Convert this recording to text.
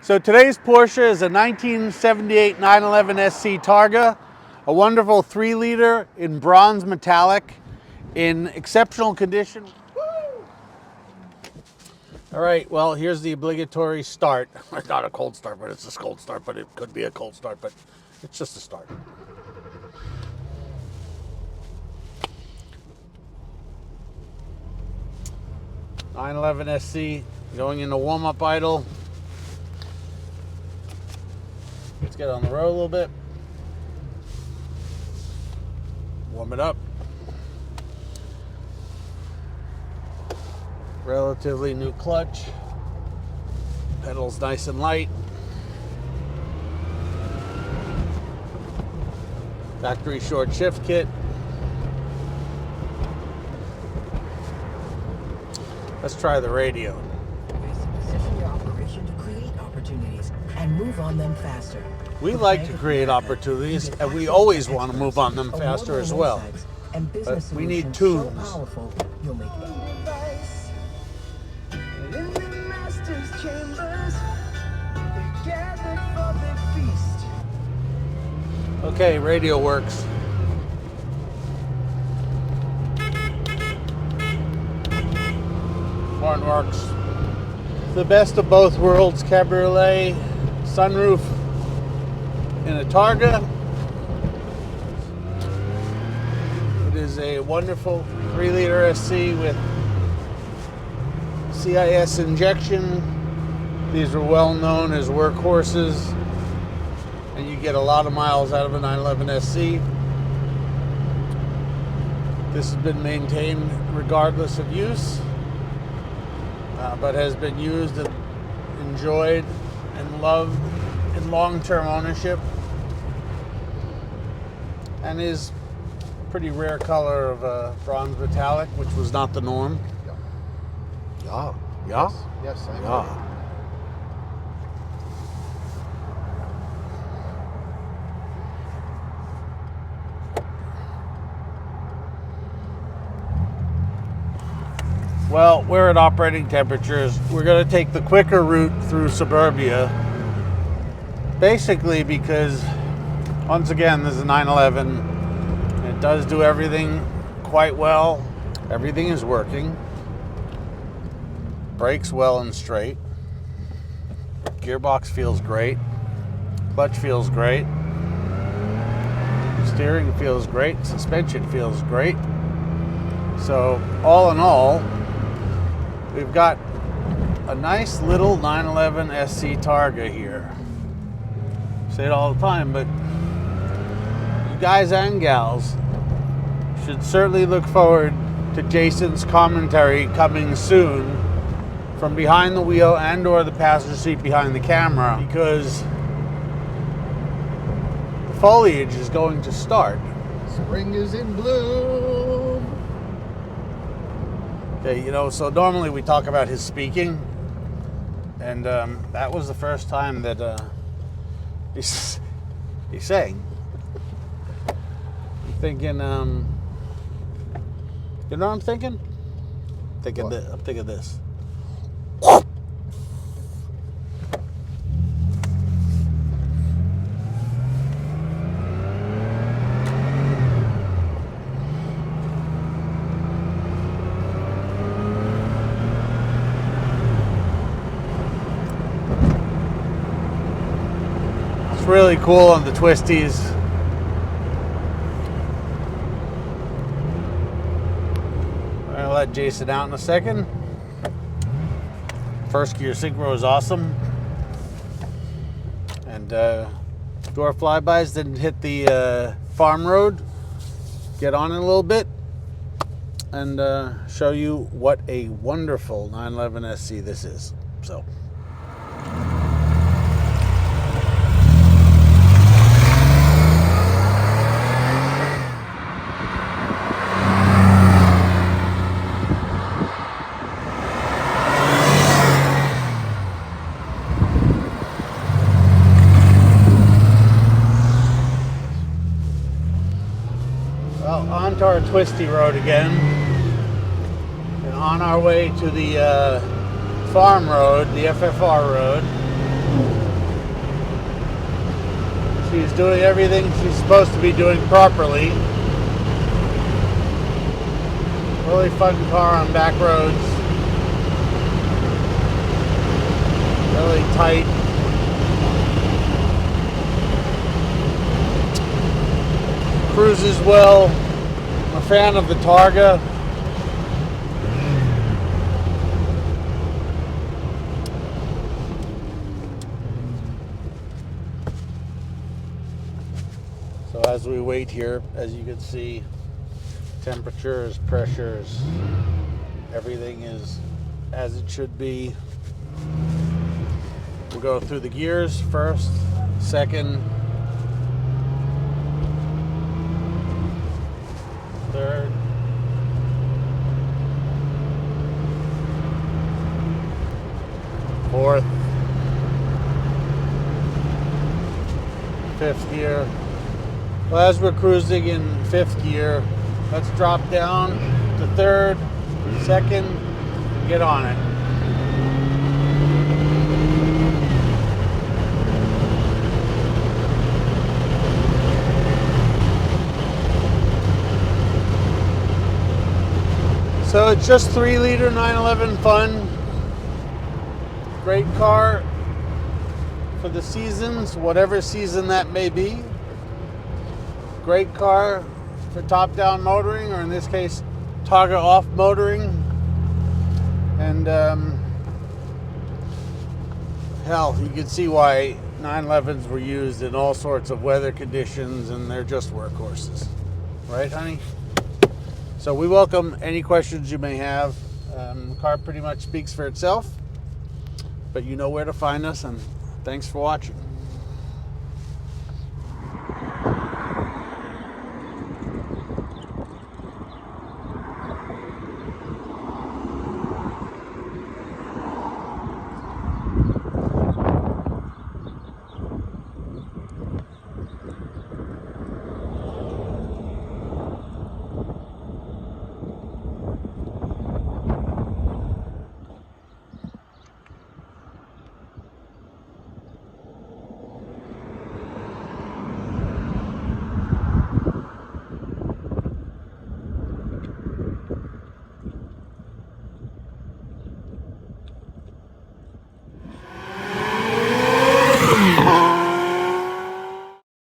So today's Porsche is a 1978 911 SC Targa, a wonderful 3-liter in bronze metallic in exceptional condition. Woo! All right, well, here's the obligatory start. It's not a cold start, but it's a cold start, but it could be a cold start, but it's just a start. (911) SC going into warm-up idle. Let's get on the road a little bit. Warm it up. Relatively new clutch. Pedals nice and light. Factory short shift kit. Let's try the radio. Position your operation to create opportunities and move on them faster. We like to create opportunities, and we always want to move on them faster as well. But we need tunes. Okay, radio works. Horn works. The best of both worlds, cabriolet, sunroof in a Targa. It is a wonderful 3-liter SC with CIS injection. These are well known as workhorses, and you get a lot of miles out of a 911 SC. This has been maintained regardless of use, but has been used and enjoyed and loved in long-term ownership, and is pretty rare color of bronze metallic, which was not the norm. Yeah. Yeah? Yes, I know. Yeah. Well, we're at operating temperatures. We're going to take the quicker route through suburbia. Basically because, once again, this is a 911. It does do everything quite well. Everything is working. Brakes well and straight. Gearbox feels great. Clutch feels great. Steering feels great. Suspension feels great. So, all in all, we've got a nice little 911 SC Targa here. Say it all the time, but you guys and gals should certainly look forward to Jason's commentary coming soon from behind the wheel and or the passenger seat behind the camera, because the foliage is going to start. Spring is in bloom. Okay, you know, so normally we talk about his speaking, and that was the first time that he's saying. I'm thinking, you know what I'm thinking? I'm thinking this. It's really cool on the twisties. I'll let Jason out in a second. First gear synchro is awesome. And door flybys didn't hit the farm road. Get on it a little bit and show you what a wonderful 911 SC this is. So. Well, onto our twisty road again, and on our way to the farm road, the FFR road. She's doing everything she's supposed to be doing properly. Really fun car on back roads. Really tight. Cruises well. I'm a fan of the Targa. So as we wait here, as you can see, temperatures, pressures, everything is as it should be. We'll go through the gears first, second, third, fourth, fifth gear. Well, as we're cruising in fifth gear, let's drop down to third, second, get on it. So it's just 3-liter 911 fun. Great car for the seasons, whatever season that may be. Great car for top-down motoring, or in this case, Targa off motoring. And hell, you can see why 911s were used in all sorts of weather conditions, and they're just workhorses. Right, honey? So we welcome any questions you may have. The car pretty much speaks for itself, but you know where to find us, and thanks for watching.